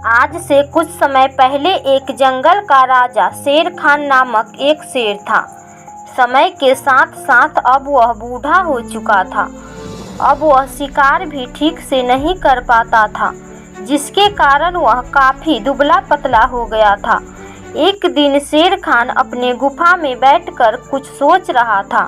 आज से कुछ समय पहले एक जंगल का राजा शेर खान नामक एक शेर था। समय के साथ साथ अब वह बूढ़ा हो चुका था। अब वह शिकार भी ठीक से नहीं कर पाता था, जिसके कारण वह काफ़ी दुबला पतला हो गया था। एक दिन शेर खान अपने गुफा में बैठकर कुछ सोच रहा था।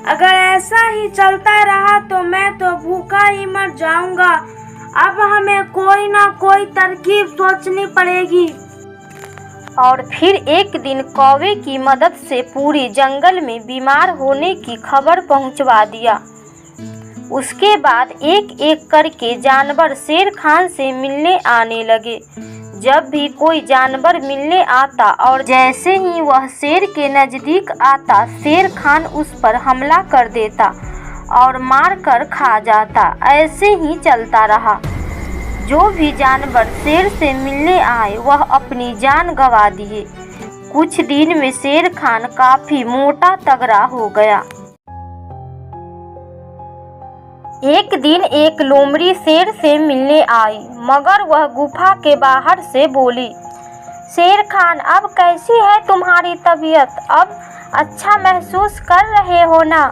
अगर ऐसा ही चलता रहा तो मैं तो भूखा ही मर जाऊंगा। अब हमें कोई ना कोई तरकीब सोचनी पड़ेगी। और फिर एक दिन कौवे की मदद से पूरी जंगल में बीमार होने की खबर पहुंचवा दिया। उसके बाद एक एक करके जानवर शेर खान से मिलने आने लगे। जब भी कोई जानवर मिलने आता और जैसे ही वह शेर के नज़दीक आता, शेर खान उस पर हमला कर देता और मार कर खा जाता। ऐसे ही चलता रहा। जो भी जानवर शेर से मिलने आए वह अपनी जान गंवा दिए। कुछ दिन में शेर खान काफ़ी मोटा तगड़ा हो गया। एक दिन एक लोमड़ी शेर से मिलने आई, मगर वह गुफा के बाहर से बोली, शेर खान, अब कैसी है तुम्हारी तबीयत? अब अच्छा महसूस कर रहे हो ना?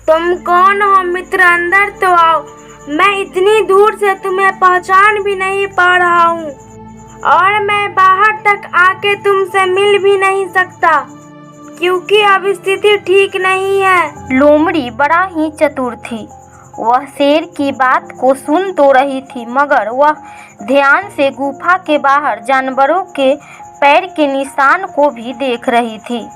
तुम कौन हो मित्र? अंदर तो आओ। मैं इतनी दूर से तुम्हें पहचान भी नहीं पा रहा हूँ और मैं बाहर तक आके तुमसे मिल भी नहीं सकता, क्योंकि अब स्थिति ठीक नहीं है। लोमड़ी बड़ा ही चतुर थी। वह शेर की बात को सुन तो रही थी, मगर वह ध्यान से गुफा के बाहर जानवरों के पैर के निशान को भी देख रही थी।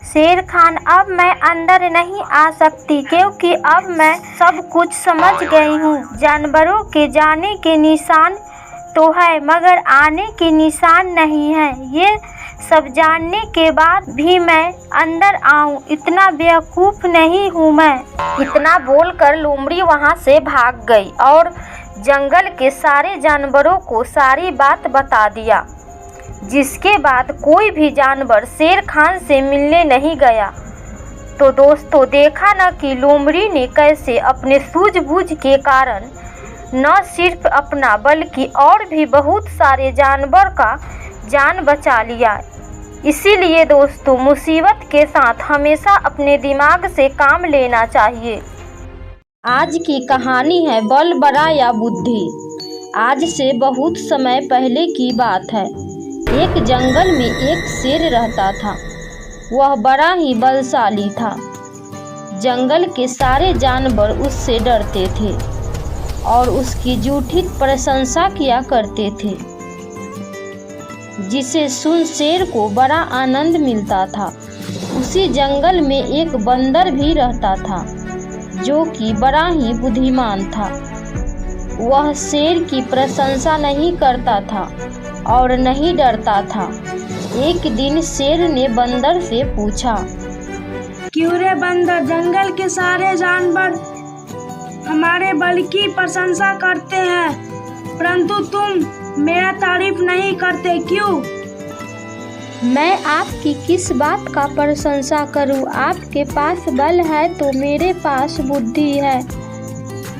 शेर खान, अब मैं अंदर नहीं आ सकती, क्योंकि अब मैं सब कुछ समझ गई हूँ। जानवरों के जाने के निशान तो है, मगर आने के निशान नहीं है। ये सब जानने के बाद भी मैं अंदर आऊँ, इतना बेवकूफ़ नहीं हूँ मैं। इतना बोलकर लोमड़ी वहाँ से भाग गई और जंगल के सारे जानवरों को सारी बात बता दिया। जिसके बाद कोई भी जानवर शेर खान से मिलने नहीं गया। तो दोस्तों, देखा न कि लोमड़ी ने कैसे अपने सूझबूझ के कारण न सिर्फ अपना बल्कि और भी बहुत सारे जानवर का जान बचा लिया। इसीलिए दोस्तों, मुसीबत के साथ हमेशा अपने दिमाग से काम लेना चाहिए। आज की कहानी है बल बड़ा या बुद्धि। आज से बहुत समय पहले की बात है। एक जंगल में एक शेर रहता था। वह बड़ा ही बलशाली था। जंगल के सारे जानवर उससे डरते थे और उसकी झूठी प्रशंसा किया करते थे, जिसे सुन शेर को बड़ा आनंद मिलता था। उसी जंगल में एक बंदर भी रहता था, जो कि बड़ा ही बुद्धिमान था। वह शेर की प्रशंसा नहीं करता था और नहीं डरता था। एक दिन शेर ने बंदर से पूछा, क्यों रे बंदर, जंगल के सारे जानवर हमारे बल की प्रशंसा करते हैं, परंतु तुम मेरा तारीफ नहीं करते, क्यों? मैं आपकी किस बात का प्रशंसा करूं? आपके पास बल है तो मेरे पास बुद्धि है,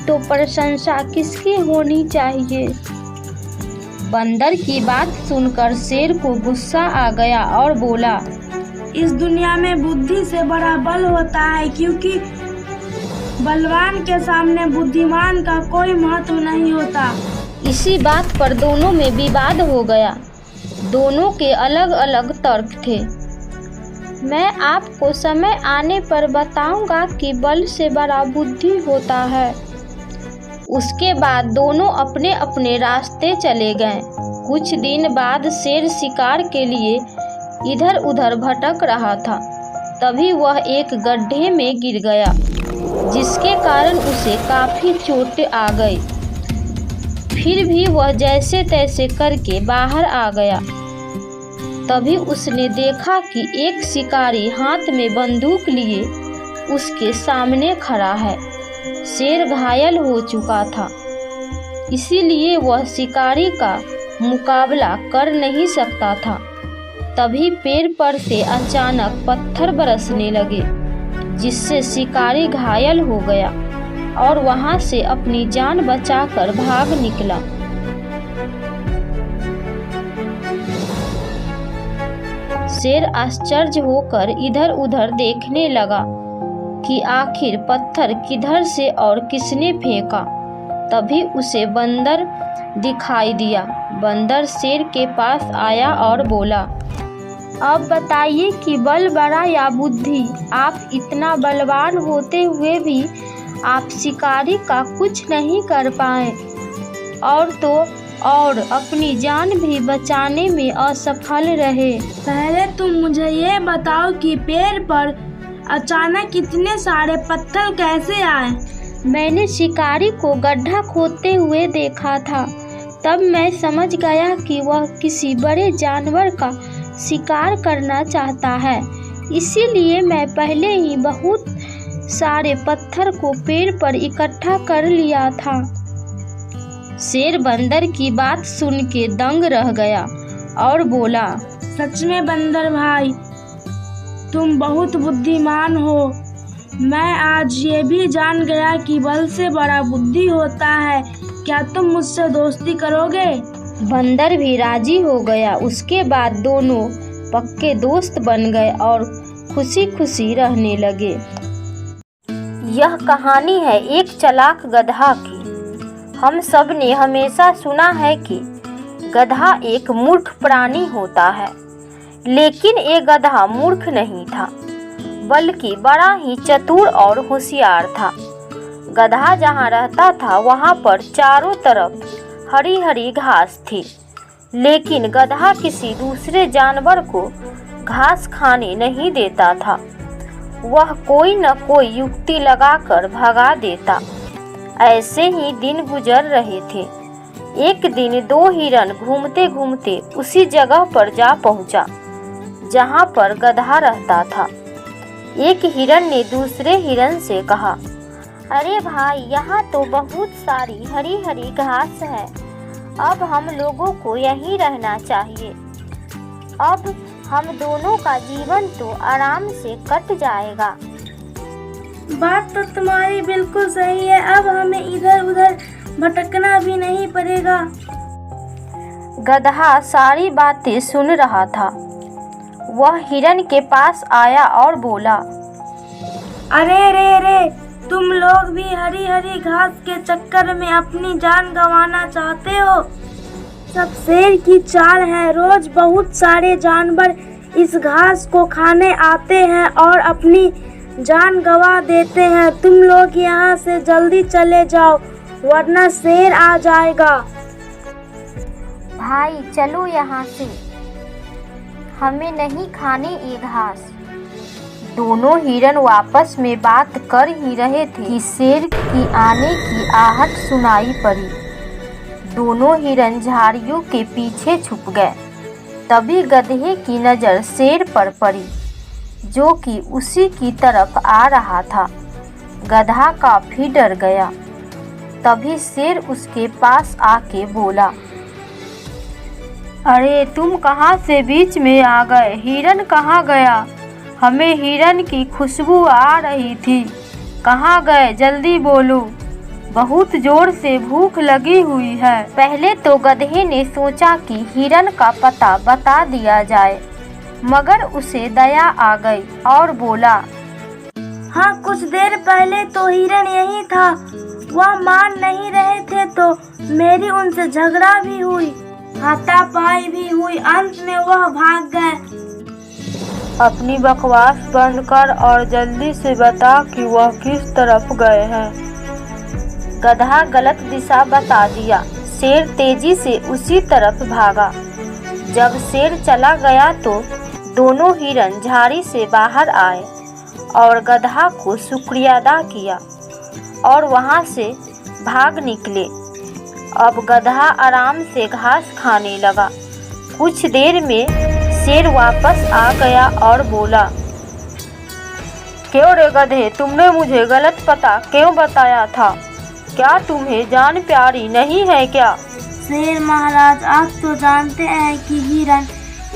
तो प्रशंसा किसकी होनी चाहिए? बंदर की बात सुनकर शेर को गुस्सा आ गया और बोला, इस दुनिया में बुद्धि से बड़ा बल होता है, क्योंकि बलवान के सामने बुद्धिमान का कोई महत्व नहीं होता। इसी बात पर दोनों में विवाद हो गया। दोनों के अलग अलग तर्क थे। मैं आपको समय आने पर बताऊंगा कि बल से बड़ा बुद्धि होता है। उसके बाद दोनों अपने अपने रास्ते चले गए। कुछ दिन बाद शेर शिकार के लिए इधर उधर भटक रहा था। तभी वह एक गड्ढे में गिर गया, जिसके कारण उसे काफ़ी चोट आ गई। फिर भी वह जैसे तैसे करके बाहर आ गया। तभी उसने देखा कि एक शिकारी हाथ में बंदूक लिए उसके सामने खड़ा है। शेर घायल हो चुका था, इसीलिए वह शिकारी का मुकाबला कर नहीं सकता था। तभी पेड़ पर से अचानक पत्थर बरसने लगे, जिससे शिकारी घायल हो गया। और वहां से अपनी जान बचाकर भाग निकला। शेर आश्चर्य होकर इधर उधर देखने लगा कि आखिर पत्थर किधर से और किसने फेंका। तभी उसे बंदर दिखाई दिया। बंदर शेर के पास आया और बोला, अब बताइए कि बल बड़ा या बुद्धि। आप इतना बलवान होते हुए भी आप शिकारी का कुछ नहीं कर पाए और अपनी जान भी बचाने में असफल रहे। पहले तुम मुझे ये बताओ कि पेड़ पर अचानक इतने सारे पत्थर कैसे आए? मैंने शिकारी को गड्ढा खोदते हुए देखा था। तब मैं समझ गया कि वह किसी बड़े जानवर का शिकार करना चाहता है। इसीलिए मैं पहले ही बहुत सारे पत्थर को पेड़ पर इकट्ठा कर लिया था। शेर बंदर की बात सुन के दंग रह गया और बोला, सच में बंदर भाई, तुम बहुत बुद्धिमान हो। मैं आज ये भी जान गया कि बल से बड़ा बुद्धि होता है। क्या तुम मुझसे दोस्ती करोगे? बंदर भी राजी हो गया। उसके बाद दोनों पक्के दोस्त बन गए और खुशी खुशी रहने लगे। यह कहानी है एक चालाक गधा की। हम सब ने हमेशा सुना है कि गधा एक मूर्ख प्राणी होता है, लेकिन ये गधा मूर्ख नहीं था, बल्कि बड़ा ही चतुर और होशियार था। गधा जहाँ रहता था वहाँ पर चारों तरफ हरी हरी घास थी, लेकिन गधा किसी दूसरे जानवर को घास खाने नहीं देता था। वह कोई न कोई युक्ति लगाकर भगा देता। ऐसे ही दिन गुजर रहे थे। एक दिन दो हिरन घूमते घूमते उसी जगह पर जा पहुंचा जहां पर गधा रहता था। एक हिरन ने दूसरे हिरन से कहा, अरे भाई, यहाँ तो बहुत सारी हरी हरी घास है। अब हम लोगों को यहीं रहना चाहिए। अब हम दोनों का जीवन तो आराम से कट जाएगा। बात तो तुम्हारी बिल्कुल सही है। अब हमें इधर उधर भटकना भी नहीं पड़ेगा। गधा सारी बातें सुन रहा था। वह हिरन के पास आया और बोला, अरे रे रे, तुम लोग भी हरी हरी घास के चक्कर में अपनी जान गंवाना चाहते हो? सब शेर की चाल है। रोज बहुत सारे जानवर इस घास को खाने आते हैं और अपनी जान गंवा देते हैं। तुम लोग यहाँ से जल्दी चले जाओ, वरना शेर आ जाएगा। भाई चलो यहाँ से, हमें नहीं खाने ये घास। दोनों हिरन आपस में बात कर ही रहे थे कि शेर की आने की आहट सुनाई पड़ी। दोनों हिरन झाड़ियों के पीछे छुप गए। तभी गधे की नज़र शेर पर पड़ी, जो कि उसी की तरफ आ रहा था। गधा काफी डर गया। तभी शेर उसके पास आके बोला, अरे तुम कहाँ से बीच में आ गए? हिरन कहाँ गया? हमें हिरन की खुशबू आ रही थी। कहाँ गए? जल्दी बोलो, बहुत जोर से भूख लगी हुई है। पहले तो गधे ने सोचा कि हिरन का पता बता दिया जाए, मगर उसे दया आ गई और बोला, हाँ, कुछ देर पहले तो हिरन यही था। वह मान नहीं रहे थे तो मेरी उनसे झगड़ा भी हुई, हाथापाई भी हुई। अंत में वह भाग गए। अपनी बकवास बंद कर और जल्दी से बता कि वह किस तरफ गए हैं। गधा गलत दिशा बता दिया। शेर तेजी से उसी तरफ भागा। जब शेर चला गया तो दोनों हिरन झाड़ी से बाहर आए और गधा को शुक्रिया अदा किया और वहां से भाग निकले। अब गधा आराम से घास खाने लगा। कुछ देर में शेर वापस आ गया और बोला, क्यों रे गधे, तुमने मुझे गलत पता क्यों बताया था? क्या तुम्हें जान प्यारी नहीं है क्या? शेर महाराज, आप तो जानते हैं कि हिरन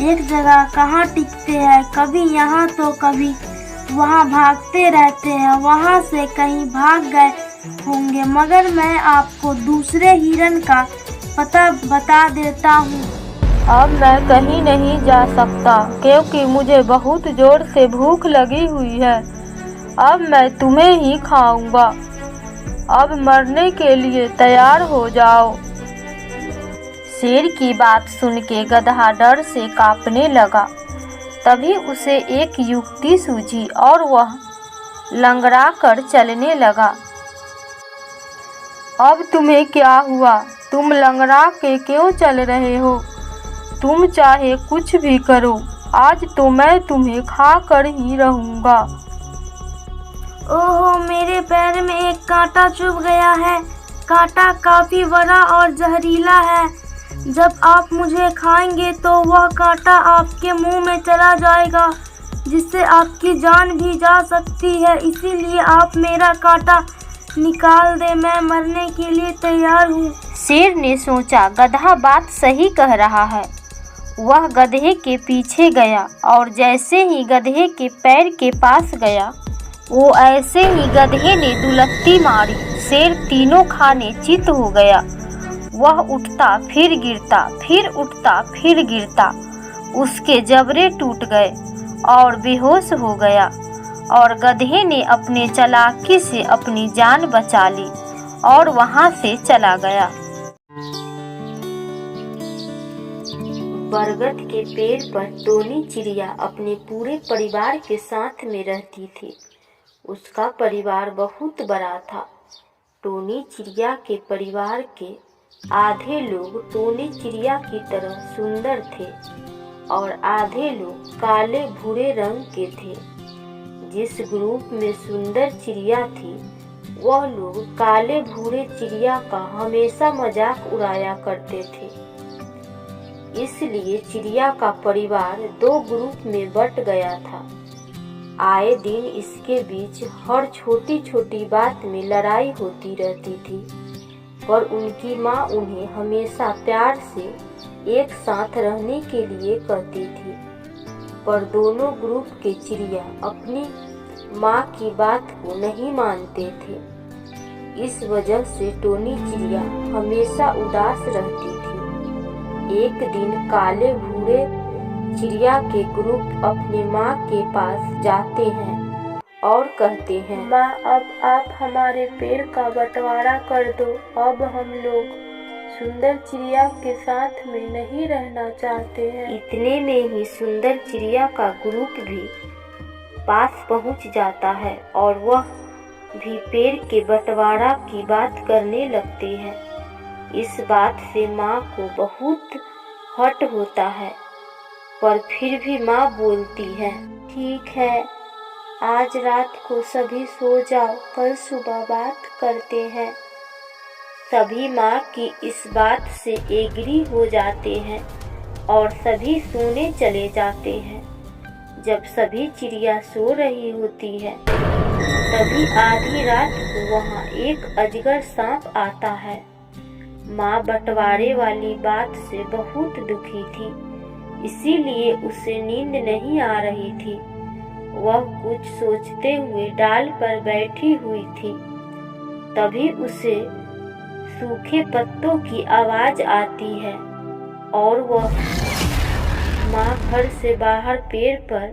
एक जगह कहाँ टिकते हैं। कभी यहाँ तो कभी वहाँ भागते रहते हैं। वहाँ से कहीं भाग गए होंगे, मगर मैं आपको दूसरे हिरन का पता बता देता हूँ। अब मैं कहीं नहीं जा सकता क्योंकि मुझे बहुत जोर से भूख लगी हुई है। अब मैं तुम्हें ही खाऊंगा। अब मरने के लिए तैयार हो जाओ। शेर की बात सुन के गधा डर से कांपने लगा। तभी उसे एक युक्ति सूझी और वह लंगड़ा कर चलने लगा। अब तुम्हें क्या हुआ? तुम लंगड़ा के क्यों चल रहे हो? तुम चाहे कुछ भी करो, आज तो मैं तुम्हें खा कर ही रहूँगा। ओहो, मेरे पैर में एक कांटा चुभ गया है। कांटा काफी बड़ा और जहरीला है। जब आप मुझे खाएंगे तो वह कांटा आपके मुंह में चला जाएगा, जिससे आपकी जान भी जा सकती है। इसीलिए आप मेरा कांटा निकाल दे, मैं मरने के लिए तैयार हूँ। शेर ने सोचा गधा बात सही कह रहा है। वह गधे के पीछे गया और जैसे ही गधे के पैर के पास गया, वो ऐसे ही गधे ने दुलत्ती मारी। शेर तीनों खाने चित हो गया। वह उठता फिर गिरता, फिर उठता फिर गिरता। उसके जबड़े टूट गए और बेहोश हो गया और गधे ने अपने चालाकी से अपनी जान बचा ली और वहां से चला गया। बरगद के पेड़ पर टोनी चिड़िया अपने पूरे परिवार के साथ में रहती थी। उसका परिवार बहुत बड़ा था। टोनी चिड़िया के परिवार के आधे लोग टोनी चिड़िया की तरह सुंदर थे और आधे लोग काले भूरे रंग के थे। जिस ग्रुप में सुंदर चिड़िया थी, वह लोग काले भूरे चिड़िया का हमेशा मजाक उड़ाया करते थे। इसलिए चिड़िया का परिवार दो ग्रुप में बट गया था। आए दिन इसके बीच हर छोटी छोटी बात में लड़ाई होती रहती थी, पर उनकी माँ उन्हें हमेशा प्यार से एक साथ रहने के लिए कहती थी। पर दोनों ग्रुप के चिड़िया अपनी माँ की बात को नहीं मानते थे। इस वजह से टोनी चिड़िया हमेशा उदास रहती थी। एक दिन काले भूरे चिड़िया के ग्रुप अपनी माँ के पास जाते हैं और कहते हैं, माँ, अब आप हमारे पेड़ का बंटवारा कर दो। अब हम लोग सुंदर चिड़िया के साथ में नहीं रहना चाहते हैं। इतने में ही सुंदर चिड़िया का ग्रुप भी पास पहुंच जाता है और वह भी पेड़ के बंटवारा की बात करने लगते हैं। इस बात से माँ को बहुत हर्ट होता है, पर फिर भी माँ बोलती है, ठीक है, आज रात को सभी सो जाओ, कल सुबह बात करते हैं। सभी माँ की इस बात से एग्री हो जाते हैं और सभी सोने चले जाते हैं। जब सभी चिड़िया सो रही होती है, तभी आधी रात को वहाँ एक अजगर सांप आता है। माँ बंटवारे वाली बात से बहुत दुखी थी, इसीलिए उसे नींद नहीं आ रही थी। वह कुछ सोचते हुए डाल पर बैठी हुई थी। तभी उसे सूखे पत्तों की आवाज आती है और वह माँ घर से बाहर पेड़ पर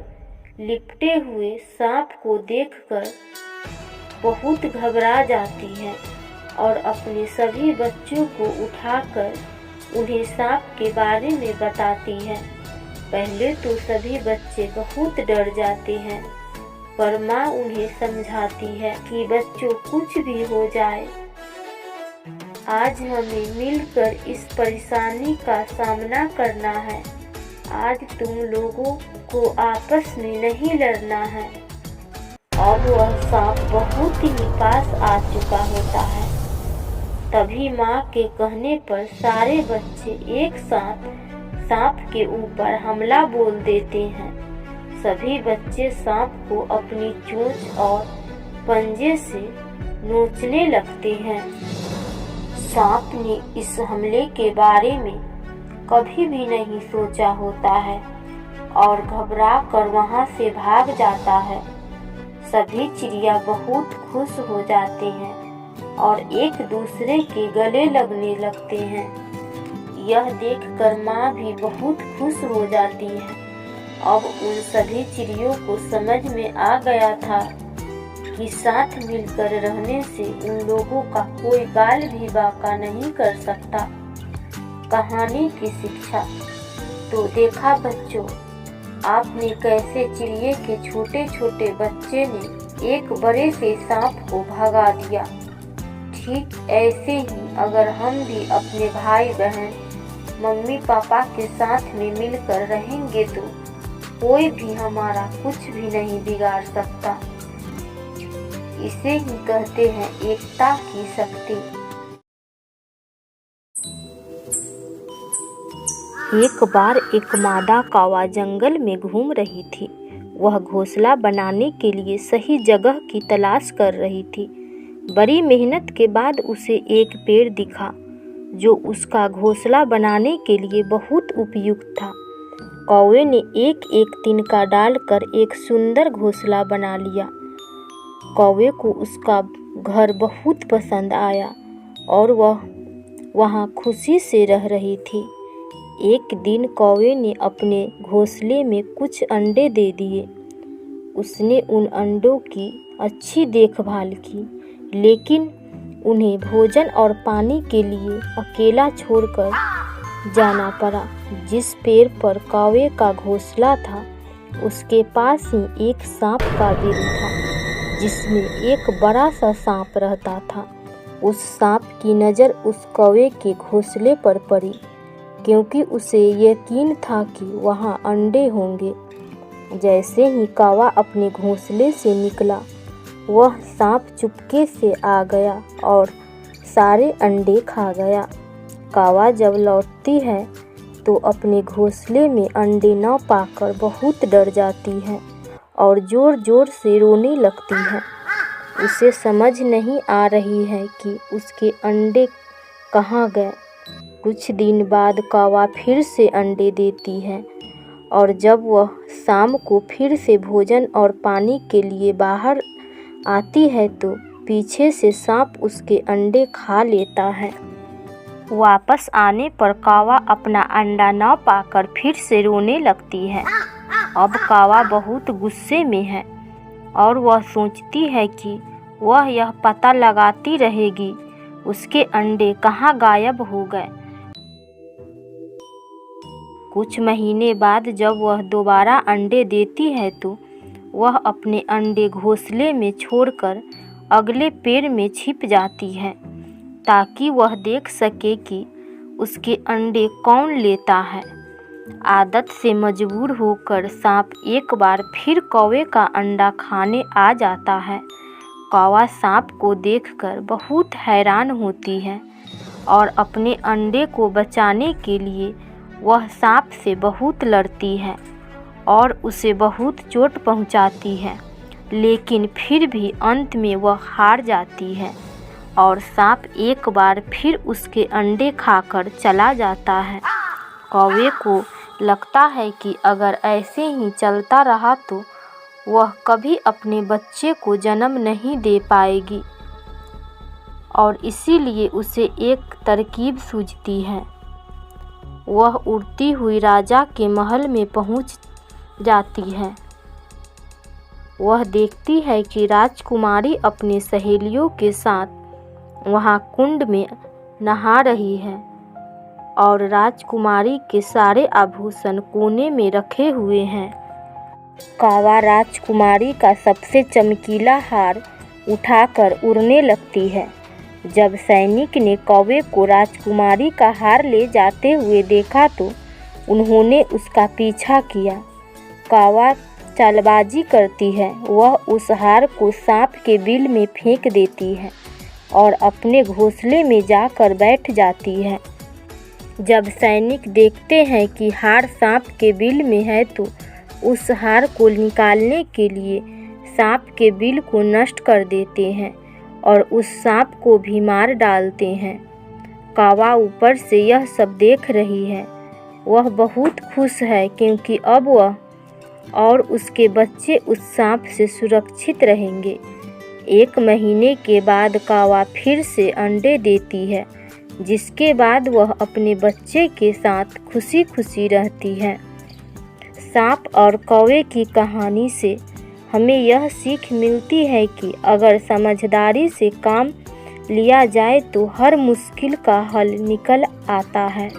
लिपटे हुए सांप को देखकर बहुत घबरा जाती है और अपने सभी बच्चों को उठाकर उन्हें सांप के बारे में बताती है। पहले तो सभी बच्चे बहुत डर जाते हैं, पर माँ उन्हें समझाती है कि बच्चों कुछ भी हो जाए, आज हमें मिलकर इस परेशानी का सामना करना है। आज तुम लोगों को आपस में नहीं लड़ना है। अब वह सांप बहुत ही पास आ चुका होता है। तभी माँ के कहने पर सारे बच्चे एक साथ सांप के ऊपर हमला बोल देते हैं। सभी बच्चे सांप को अपनी चोंच और पंजे से नोचने लगते हैं। सांप ने इस हमले के बारे में कभी भी नहीं सोचा होता है और घबरा कर वहां से भाग जाता है। सभी चिड़िया बहुत खुश हो जाते हैं और एक दूसरे के गले लगने लगते हैं। यह देखकर माँ भी बहुत खुश हो जाती है। अब उन सभी चिड़ियों को समझ में आ गया था कि साथ मिलकर रहने से उन लोगों का कोई बाल भी बांका नहीं कर सकता। कहानी की शिक्षा। तो देखा बच्चों, आपने कैसे चिड़िए के छोटे छोटे बच्चे ने एक बड़े से सांप को भगा दिया। ठीक ऐसे ही अगर हम भी अपने भाई बहन, मम्मी पापा के साथ में मिलकर रहेंगे तो कोई भी हमारा कुछ भी नहीं बिगाड़ सकता। इसे ही कहते हैं एकता की शक्ति। एक बार एक मादा कौवा जंगल में घूम रही थी। वह घोंसला बनाने के लिए सही जगह की तलाश कर रही थी। बड़ी मेहनत के बाद उसे एक पेड़ दिखा जो उसका घोंसला बनाने के लिए बहुत उपयुक्त था। कौवे ने एक एक तिनका डालकर एक सुंदर घोंसला बना लिया। कौवे को उसका घर बहुत पसंद आया और वह वहाँ खुशी से रह रही थी। एक दिन कौवे ने अपने घोंसले में कुछ अंडे दे दिए। उसने उन अंडों की अच्छी देखभाल की, लेकिन उन्हें भोजन और पानी के लिए अकेला छोड़कर जाना पड़ा। जिस पेड़ पर कौवे का घोंसला था उसके पास ही एक सांप का बिल था, जिसमें एक बड़ा सा सांप रहता था। उस सांप की नज़र उस कौवे के घोंसले पर पड़ी, क्योंकि उसे यकीन था कि वहाँ अंडे होंगे। जैसे ही कौवा अपने घोंसले से निकला, वह सांप चुपके से आ गया और सारे अंडे खा गया। कौवा जब लौटती है तो अपने घोंसले में अंडे न पाकर बहुत डर जाती है और ज़ोर ज़ोर से रोने लगती है। उसे समझ नहीं आ रही है कि उसके अंडे कहाँ गए। कुछ दिन बाद कौवा फिर से अंडे देती है और जब वह शाम को फिर से भोजन और पानी के लिए बाहर आती है तो पीछे से सांप उसके अंडे खा लेता है। वापस आने पर कौवा अपना अंडा न पाकर फिर से रोने लगती है। अब कौवा बहुत गुस्से में है और वह सोचती है कि वह यह पता लगाती रहेगी उसके अंडे कहाँ गायब हो गए। कुछ महीने बाद जब वह दोबारा अंडे देती है तो वह अपने अंडे घोंसले में छोड़कर अगले पेड़ में छिप जाती है, ताकि वह देख सके कि उसके अंडे कौन लेता है। आदत से मजबूर होकर सांप एक बार फिर कौवे का अंडा खाने आ जाता है। कौवा सांप को देखकर बहुत हैरान होती है और अपने अंडे को बचाने के लिए वह सांप से बहुत लड़ती है और उसे बहुत चोट पहुंचाती है, लेकिन फिर भी अंत में वह हार जाती है और सांप एक बार फिर उसके अंडे खाकर चला जाता है। कौवे को लगता है कि अगर ऐसे ही चलता रहा तो वह कभी अपने बच्चे को जन्म नहीं दे पाएगी और इसीलिए उसे एक तरकीब सूझती है। वह उड़ती हुई राजा के महल में पहुंच जाती है। वह देखती है कि राजकुमारी अपनी सहेलियों के साथ वहाँ कुंड में नहा रही है और राजकुमारी के सारे आभूषण कोने में रखे हुए हैं। कौवा राजकुमारी का सबसे चमकीला हार उठाकर उड़ने लगती है। जब सैनिक ने कौवे को राजकुमारी का हार ले जाते हुए देखा तो उन्होंने उसका पीछा किया। कौवा चालबाजी करती है। वह उस हार को सांप के बिल में फेंक देती है और अपने घोंसले में जाकर बैठ जाती है। जब सैनिक देखते हैं कि हार सांप के बिल में है तो उस हार को निकालने के लिए सांप के बिल को नष्ट कर देते हैं और उस सांप को भी मार डालते हैं। कौवा ऊपर से यह सब देख रही है। वह बहुत खुश है क्योंकि अब वह और उसके बच्चे उस सांप से सुरक्षित रहेंगे। 1 महीने के बाद कौवा फिर से अंडे देती है, जिसके बाद वह अपने बच्चे के साथ खुशी खुशी रहती है। सांप और कौवे की कहानी से हमें यह सीख मिलती है कि अगर समझदारी से काम लिया जाए तो हर मुश्किल का हल निकल आता है।